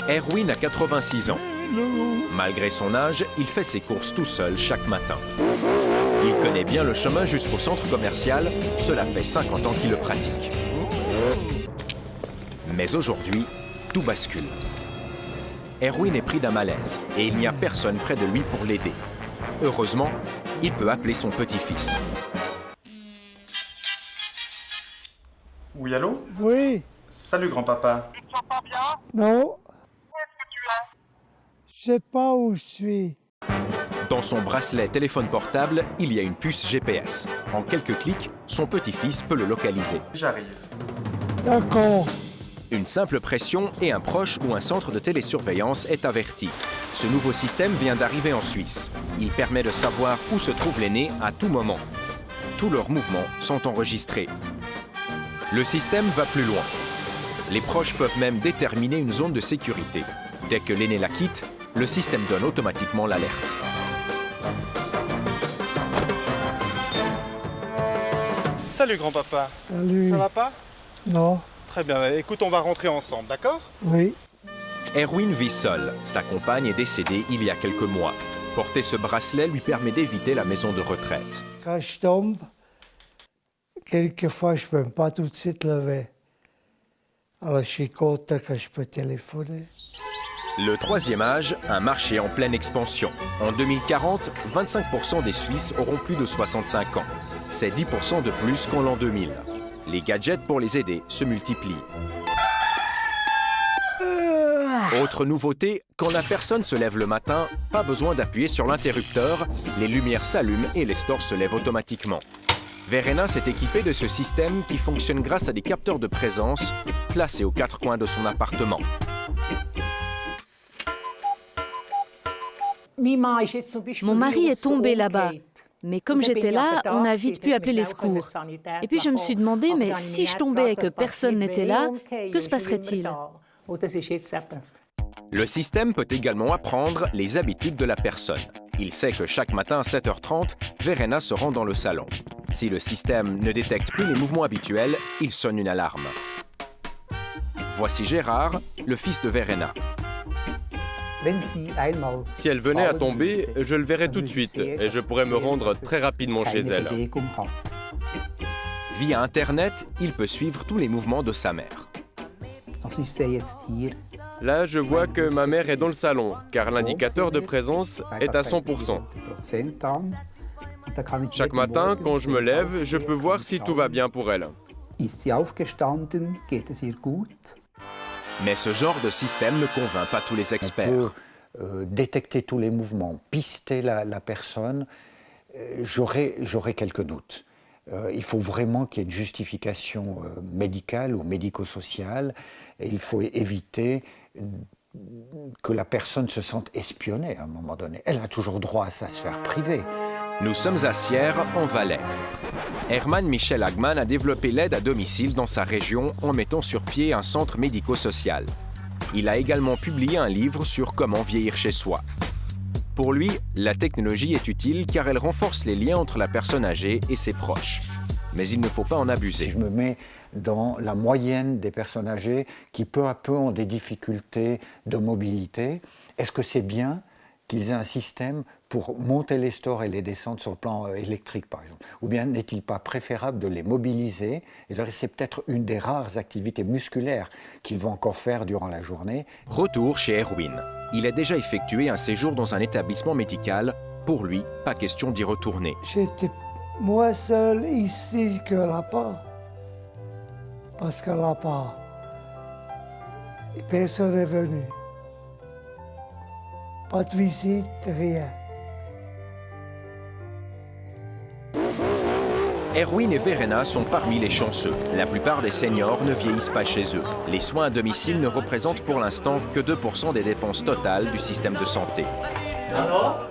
Erwin a 86 ans. Malgré son âge, il fait ses courses tout seul chaque matin. Il connaît bien le chemin jusqu'au centre commercial, cela fait 50 ans qu'il le pratique. Mais aujourd'hui, tout bascule. Erwin est pris d'un malaise et il n'y a personne près de lui pour l'aider. Heureusement, il peut appeler son petit-fils. Oui, allô? Oui. Salut, grand-papa. Tu te sens pas bien? Non. Où est-ce que tu es? Je sais pas où je suis. Dans son bracelet téléphone portable, il y a une puce GPS. En quelques clics, son petit-fils peut le localiser. J'arrive. D'accord. Une simple pression et un proche ou un centre de télésurveillance est averti. Ce nouveau système vient d'arriver en Suisse. Il permet de savoir où se trouve l'aîné à tout moment. Tous leurs mouvements sont enregistrés. Le système va plus loin. Les proches peuvent même déterminer une zone de sécurité. Dès que l'aîné la quitte, le système donne automatiquement l'alerte. Salut, grand-papa. Salut. Ça va pas? Non. Très bien. Écoute, on va rentrer ensemble, d'accord? Oui. Erwin vit seul. Sa compagne est décédée il y a quelques mois. Porter ce bracelet lui permet d'éviter la maison de retraite. Quand je tombe, quelquefois, je ne peux pas tout de suite lever. Alors, je suis content que je peux téléphoner. Le troisième âge, un marché en pleine expansion. En 2040, 25% des Suisses auront plus de 65 ans. C'est 10% de plus qu'en l'an 2000. Les gadgets pour les aider se multiplient. Autre nouveauté, quand la personne se lève le matin, pas besoin d'appuyer sur l'interrupteur, les lumières s'allument et les stores se lèvent automatiquement. Verena s'est équipée de ce système qui fonctionne grâce à des capteurs de présence placés aux quatre coins de son appartement. Mon mari est tombé là-bas. Mais comme j'étais là, on a vite pu appeler les secours. Et puis je me suis demandé, mais si je tombais et que personne n'était là, que se passerait-il? Le système peut également apprendre les habitudes de la personne. Il sait que chaque matin à 7h30, Verena se rend dans le salon. Si le système ne détecte plus les mouvements habituels, il sonne une alarme. Voici Gérard, le fils de Verena. Si elle venait à tomber, je le verrais tout de suite et je pourrais me rendre très rapidement chez elle. Via Internet, il peut suivre tous les mouvements de sa mère. Là, je vois que ma mère est dans le salon, car l'indicateur de présence est à 100%. Chaque matin, quand je me lève, je peux voir si tout va bien pour elle. Mais ce genre de système ne convainc pas tous les experts. On peut détecter tous les mouvements, pister la personne. J'aurais quelques doutes. Il faut vraiment qu'il y ait une justification médicale ou médico-sociale. Et il faut éviter que la personne se sente espionnée à un moment donné. Elle a toujours droit à sa sphère privée. Nous sommes à Sierre, en Valais. Hermann Michel Hagmann a développé l'aide à domicile dans sa région en mettant sur pied un centre médico-social. Il a également publié un livre sur comment vieillir chez soi. Pour lui, la technologie est utile car elle renforce les liens entre la personne âgée et ses proches. Mais il ne faut pas en abuser. Je me mets dans la moyenne des personnes âgées qui peu à peu ont des difficultés de mobilité. Est-ce que c'est bien qu'ils aient un système pour monter les stores et les descendre sur le plan électrique, par exemple? Ou bien n'est-il pas préférable de les mobiliser et de c'est peut-être une des rares activités musculaires qu'ils vont encore faire durant la journée? Retour chez Erwin. Il a déjà effectué un séjour dans un établissement médical. Pour lui, pas question d'y retourner. J'étais moi seul ici que là-bas. Parce que là-bas, personne n'est venu. Pas de visite, rien. Erwin et Verena sont parmi les chanceux. La plupart des seniors ne vieillissent pas chez eux. Les soins à domicile ne représentent pour l'instant que 2% des dépenses totales du système de santé. Alors,